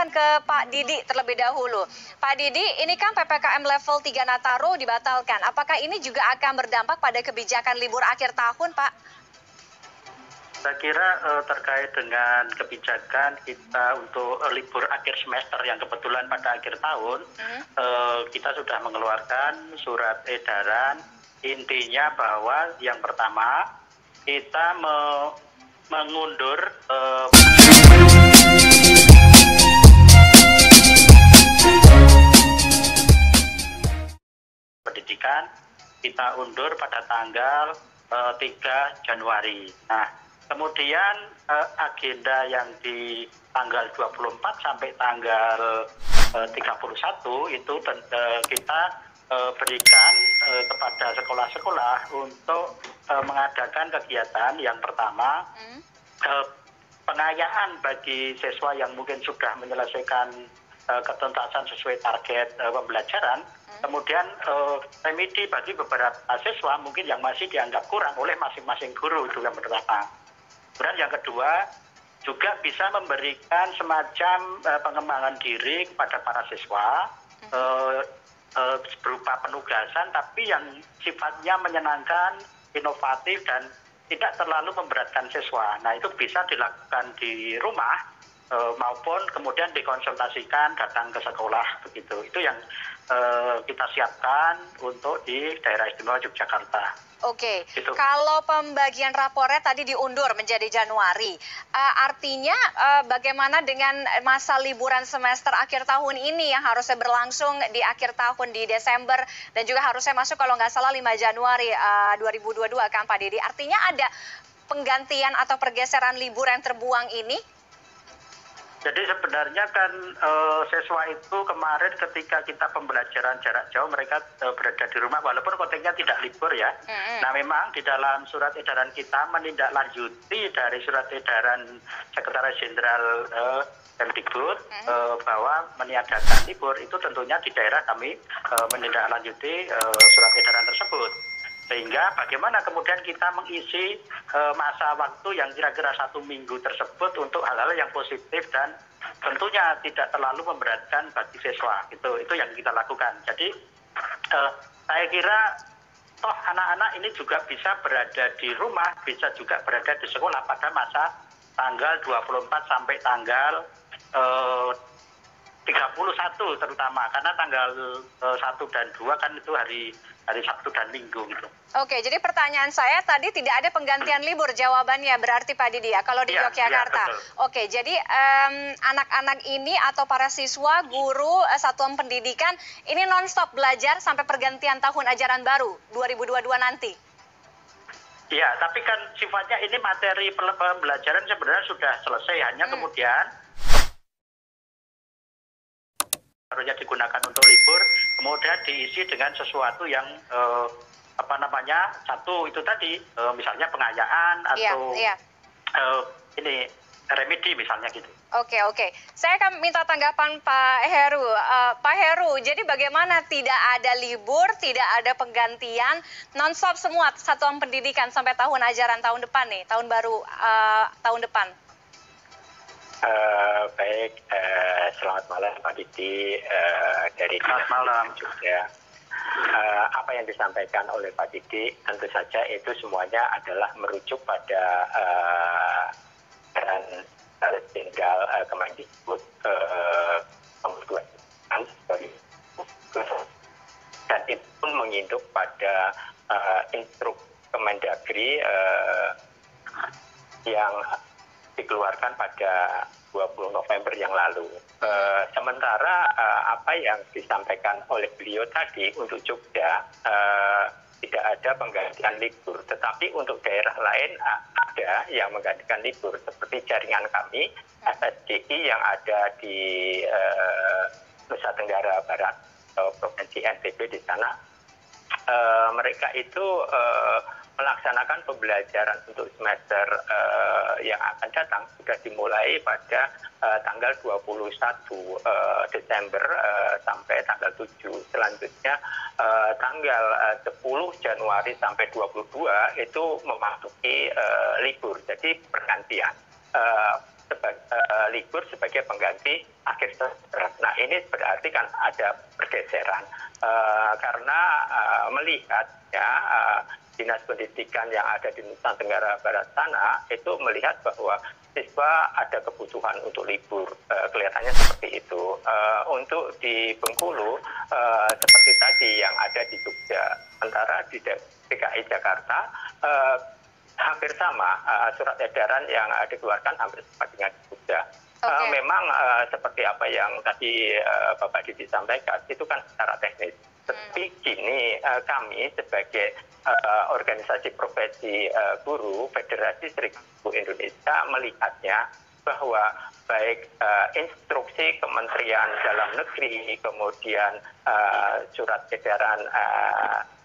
akan ke Pak Didi terlebih dahulu. Pak Didi, ini kan PPKM level 3 Nataru dibatalkan. Apakah ini juga akan berdampak pada kebijakan libur akhir tahun, Pak? Saya kira terkait dengan kebijakan kita untuk libur akhir semester yang kebetulan pada akhir tahun, kita sudah mengeluarkan surat edaran. Intinya bahwa yang pertama, kita mengundur pendidikan, kita undur pada tanggal 3 Januari. Nah, kemudian agenda yang di tanggal 24 sampai tanggal 31 itu kita berikan kepada sekolah-sekolah untuk mengadakan kegiatan yang pertama, pengayaan bagi siswa yang mungkin sudah menyelesaikan ketuntasan sesuai target pembelajaran, kemudian remedi bagi beberapa siswa mungkin yang masih dianggap kurang oleh masing-masing guru itu yang pertama. Kemudian yang kedua, juga bisa memberikan semacam pengembangan diri kepada para siswa berupa penugasan, tapi yang sifatnya menyenangkan, inovatif, dan tidak terlalu memberatkan siswa. Nah, itu bisa dilakukan di rumah maupun kemudian dikonsultasikan datang ke sekolah begitu. Itu yang kita siapkan untuk di daerah istimewa Yogyakarta. Oke, gitu. Kalau pembagian rapornya tadi diundur menjadi Januari, artinya bagaimana dengan masa liburan semester akhir tahun ini yang harusnya berlangsung di akhir tahun di Desember dan juga harusnya masuk kalau nggak salah 5 Januari 2022 kan Pak Didi. Artinya ada penggantian atau pergeseran libur yang terbuang ini? Jadi sebenarnya kan siswa itu kemarin ketika kita pembelajaran jarak jauh mereka berada di rumah walaupun konteksnya tidak libur ya. Nah memang di dalam surat edaran kita menindaklanjuti dari surat edaran Sekretaris Jenderal Kemdikbud bahwa meniadakan libur itu tentunya di daerah kami menindaklanjuti surat edaran tersebut. Sehingga bagaimana kemudian kita mengisi masa waktu yang kira-kira 1 minggu tersebut untuk hal-hal yang positif dan tentunya tidak terlalu memberatkan bagi siswa. Itu yang kita lakukan. Jadi saya kira toh anak-anak ini juga bisa berada di rumah, bisa juga berada di sekolah pada masa tanggal 24 sampai tanggal 31 terutama, karena tanggal 1 dan 2 kan itu hari Sabtu dan Minggu gitu. Oke, jadi pertanyaan saya tadi tidak ada penggantian libur jawabannya berarti Pak Didi ya kalau di Yogyakarta. Oke, jadi anak-anak ini atau para siswa, guru, satuan pendidikan ini non-stop belajar sampai pergantian tahun ajaran baru 2022 nanti. Iya, tapi kan sifatnya ini materi pembelajaran sebenarnya sudah selesai, hanya kemudian harusnya digunakan untuk libur, kemudian diisi dengan sesuatu yang satu itu tadi misalnya pengayaan atau ini remedi misalnya gitu. Oke. Saya akan minta tanggapan Pak Heru. Pak Heru, jadi bagaimana tidak ada libur, tidak ada penggantian, non-stop semua satuan pendidikan sampai tahun ajaran tahun depan nih, tahun baru tahun depan? Baik, selamat malam Pak Didi dari selamat malam juga. Apa yang disampaikan oleh Pak Didi tentu saja itu semuanya adalah merujuk pada peran Jenderal Kemendikbud dan itu pun menginduk pada instruk Kemendagri yang dikeluarkan pada 20 November yang lalu. Sementara apa yang disampaikan oleh beliau tadi untuk Jogja tidak ada penggantian libur, tetapi untuk daerah lain ada yang menggantikan libur seperti jaringan kami FSGI yang ada di Nusa Tenggara Barat, Provinsi NTB di sana. Mereka itu melaksanakan pembelajaran untuk semester yang akan datang sudah dimulai pada tanggal 21 Desember sampai tanggal 7. Selanjutnya tanggal 10 Januari sampai 22 itu memasuki libur, jadi pergantian. libur sebagai pengganti akhir semester. Nah, ini berarti kan ada pergeseran karena melihat ya Dinas Pendidikan yang ada di Nusa Tenggara Barat sana itu melihat bahwa siswa ada kebutuhan untuk libur, kelihatannya seperti itu. Untuk di Bengkulu seperti tadi yang ada di Jogja, sementara di DKI Jakarta hampir sama, surat edaran yang dikeluarkan hampir sama dengan di Jogja. Memang seperti apa yang tadi Bapak Didi sampaikan, itu kan secara teknis. Tapi kini kami sebagai organisasi profesi guru Federasi Serikat Guru Indonesia melihatnya bahwa baik instruksi Kementerian Dalam Negeri, kemudian surat edaran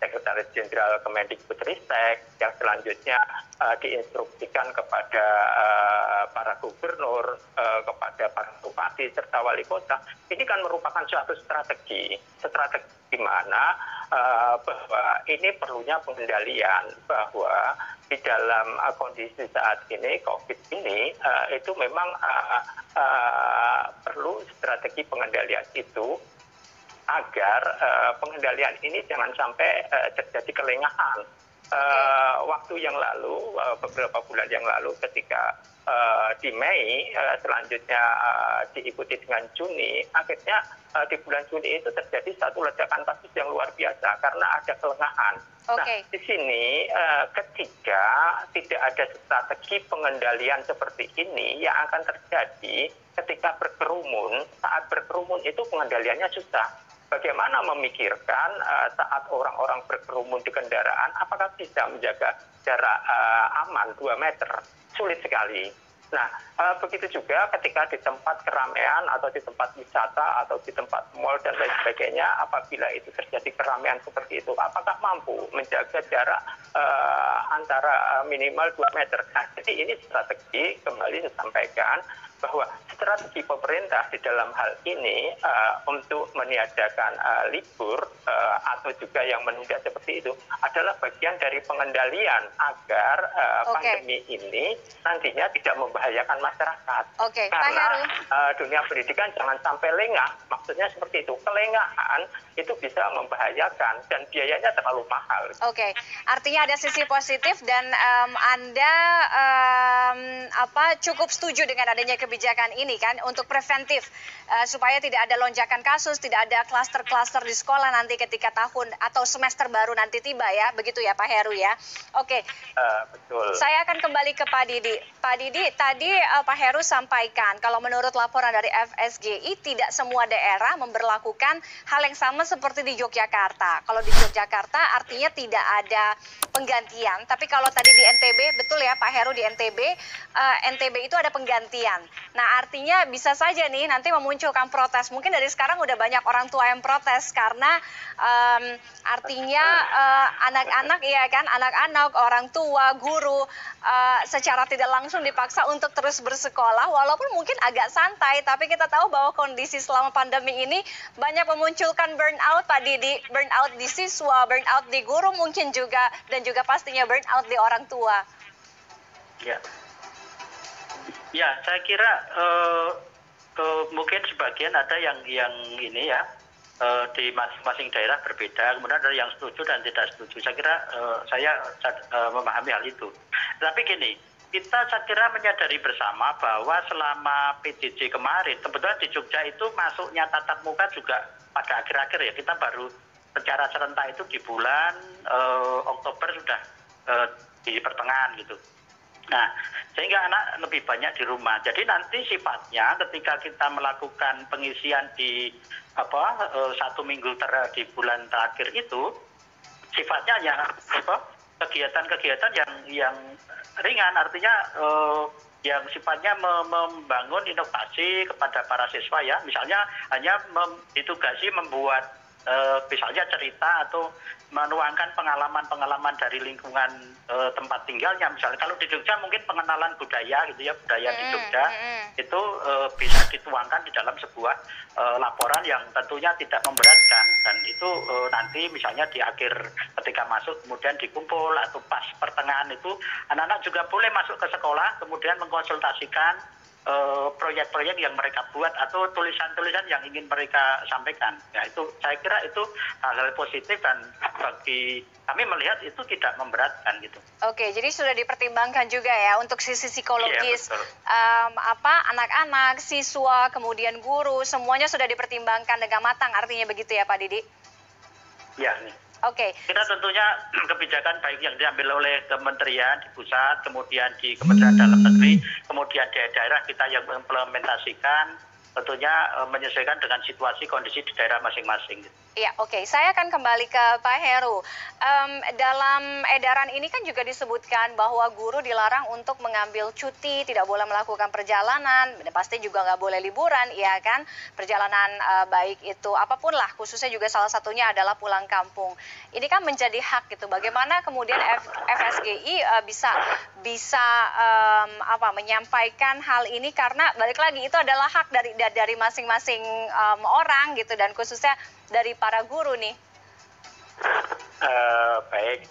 Sekretaris Jenderal Kemendikbudristek yang selanjutnya diinstruksikan kepada para gubernur, kepada para bupati serta wali kota, ini kan merupakan suatu strategi di mana bahwa ini perlunya pengendalian, bahwa di dalam kondisi saat ini COVID ini itu memang perlu strategi pengendalian itu agar pengendalian ini jangan sampai terjadi kelengahan. Waktu yang lalu, beberapa bulan yang lalu ketika di Mei, selanjutnya diikuti dengan Juni, akhirnya di bulan Juni itu terjadi satu ledakan kasus yang luar biasa karena ada kelengahan. Nah, di sini ketika tidak ada strategi pengendalian seperti ini yang akan terjadi ketika berkerumun, saat berkerumun itu pengendaliannya susah. Bagaimana memikirkan saat orang-orang berkerumun di kendaraan, apakah bisa menjaga jarak aman 2 meter? Sulit sekali. Nah, begitu juga ketika di tempat keramaian atau di tempat wisata atau di tempat mal dan lain sebagainya, apabila itu terjadi keramaian seperti itu, apakah mampu menjaga jarak antara minimal 2 meter? Nah, jadi ini strategi, kembali saya sampaikan, bahwa strategi pemerintah di dalam hal ini untuk meniadakan libur atau juga yang menunda seperti itu adalah bagian dari pengendalian agar pandemi ini nantinya tidak membahayakan masyarakat. Karena dunia pendidikan jangan sampai lengah, maksudnya seperti itu. Kelengahan itu bisa membahayakan dan biayanya terlalu mahal. Artinya ada sisi positif dan Anda cukup setuju dengan adanya kebijakan ini kan untuk preventif supaya tidak ada lonjakan kasus, tidak ada klaster-klaster di sekolah nanti ketika tahun atau semester baru nanti tiba ya, begitu ya Pak Heru ya. Betul. Saya akan kembali ke Pak Didi. Pak Didi, tadi Pak Heru sampaikan kalau menurut laporan dari FSGI tidak semua daerah memberlakukan hal yang sama seperti di Yogyakarta. Kalau di Yogyakarta artinya tidak ada penggantian, tapi kalau tadi di NTB, betul ya Pak Heru, di NTB itu ada penggantian. Nah, artinya bisa saja nih nanti memunculkan protes. Mungkin dari sekarang udah banyak orang tua yang protes karena artinya anak-anak ya kan, anak-anak, orang tua, guru secara tidak langsung dipaksa untuk terus bersekolah walaupun mungkin agak santai, tapi kita tahu bahwa kondisi selama pandemi ini banyak memunculkan burnout Pak Didi, burnout di siswa, burnout di guru mungkin juga, dan juga pastinya burnout di orang tua. Ya, saya kira mungkin sebagian ada yang ini ya di masing-masing daerah berbeda, kemudian ada yang setuju dan tidak setuju. Saya kira saya memahami hal itu. Tapi gini, kita saya kira menyadari bersama bahwa selama PJJ kemarin, kebetulan di Jogja itu masuknya tatap muka juga pada akhir-akhir ya, kita baru secara serentak itu di bulan Oktober sudah di pertengahan gitu. Nah, sehingga anak lebih banyak di rumah. Jadi nanti sifatnya ketika kita melakukan pengisian di 1 minggu di bulan terakhir itu, sifatnya hanya kegiatan-kegiatan yang ringan, artinya yang sifatnya membangun inovasi kepada para siswa ya. Misalnya hanya ditugasi membuat misalnya cerita atau menuangkan pengalaman-pengalaman dari lingkungan tempat tinggalnya. Misalnya kalau di Jogja mungkin pengenalan budaya gitu ya, budaya di Jogja itu bisa dituangkan di dalam sebuah laporan yang tentunya tidak memberatkan, dan itu nanti misalnya di akhir ketika masuk kemudian dikumpul atau pas pertengahan itu anak-anak juga boleh masuk ke sekolah kemudian mengkonsultasikan proyek-proyek yang mereka buat atau tulisan-tulisan yang ingin mereka sampaikan. Ya itu saya kira itu hal-hal positif dan bagi kami melihat itu tidak memberatkan gitu. Oke, jadi sudah dipertimbangkan juga ya untuk sisi psikologis anak-anak, siswa, kemudian guru, semuanya sudah dipertimbangkan dengan matang. Artinya begitu ya Pak Didi? Ya. Nih. Oke. Kita tentunya kebijakan baik yang diambil oleh kementerian di pusat, kemudian di Kementerian Dalam Negeri, kemudian di daerah kita yang mengimplementasikan, tentunya menyesuaikan dengan situasi kondisi di daerah masing-masing. Iya, oke. Saya akan kembali ke Pak Heru. Dalam edaran ini kan juga disebutkan bahwa guru dilarang untuk mengambil cuti, tidak boleh melakukan perjalanan, pasti juga nggak boleh liburan, ya kan? Perjalanan baik itu apapun lah, khususnya juga salah satunya adalah pulang kampung. Ini kan menjadi hak gitu. Bagaimana kemudian FSGI bisa menyampaikan hal ini, karena balik lagi itu adalah hak dari masing-masing orang gitu, dan khususnya dari para guru nih. Baik,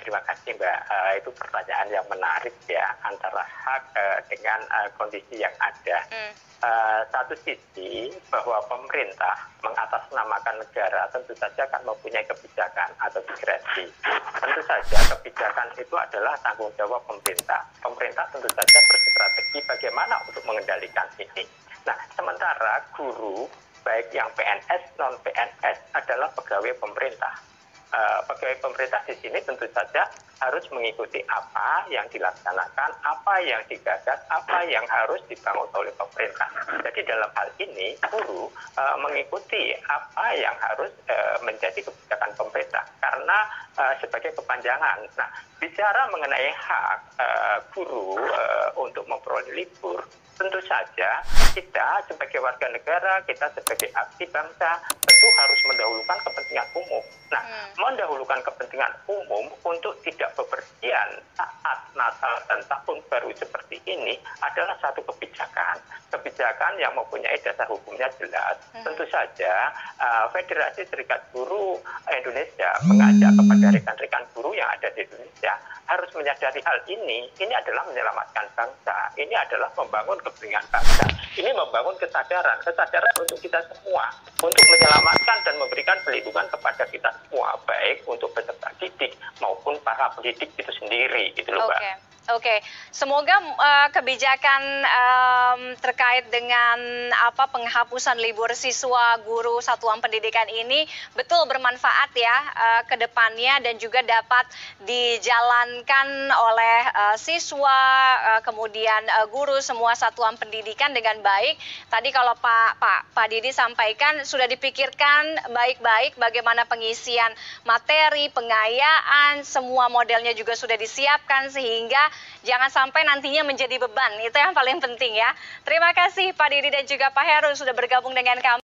terima kasih Mbak. Itu pertanyaan yang menarik ya, antara hak dengan kondisi yang ada. Satu sisi bahwa pemerintah mengatasnamakan negara tentu saja akan mempunyai kebijakan atau diskresi. Tentu saja kebijakan itu adalah tanggung jawab pemerintah. Pemerintah tentu saja berstrategi bagaimana untuk mengendalikan ini. Nah, sementara guru baik yang PNS, non-PNS adalah pegawai pemerintah. Pegawai pemerintah di sini tentu saja harus mengikuti apa yang dilaksanakan, apa yang digagas, apa yang harus dibangun oleh pemerintah. Jadi dalam hal ini guru mengikuti apa yang harus menjadi kebijakan pemerintah, karena sebagai kepanjangan. Nah, bicara mengenai hak guru untuk memperoleh libur, tentu saja kita sebagai warga negara, kita sebagai abdi bangsa tentu harus mendahulukan kepentingan umum. Nah, mendahulukan kepentingan umum untuk tidak bepergian saat Natal dan Tahun Baru seperti ini adalah satu kebijakan yang mempunyai dasar hukumnya jelas. Tentu saja Federasi Serikat Guru Indonesia mengajak kepada rekan-rekan guru yang ada di Indonesia harus menyadari hal ini. Ini adalah menyelamatkan bangsa, ini adalah membangun kepentingan bangsa, ini membangun kesadaran untuk kita semua, untuk menyelamatkan dan memberikan perlindungan kepada kita semua, baik untuk peserta didik maupun para pendidik itu sendiri, gitu loh, Mbak. Oke, semoga kebijakan terkait dengan penghapusan libur siswa, guru, satuan pendidikan ini betul bermanfaat ya ke depannya, dan juga dapat dijalankan oleh siswa, kemudian guru, semua satuan pendidikan dengan baik. Tadi kalau Pak Didi sampaikan sudah dipikirkan baik-baik bagaimana pengisian materi, pengayaan, semua modelnya juga sudah disiapkan sehingga jangan sampai nantinya menjadi beban. Itu yang paling penting ya. Terima kasih Pak Didi dan juga Pak Heru sudah bergabung dengan kami.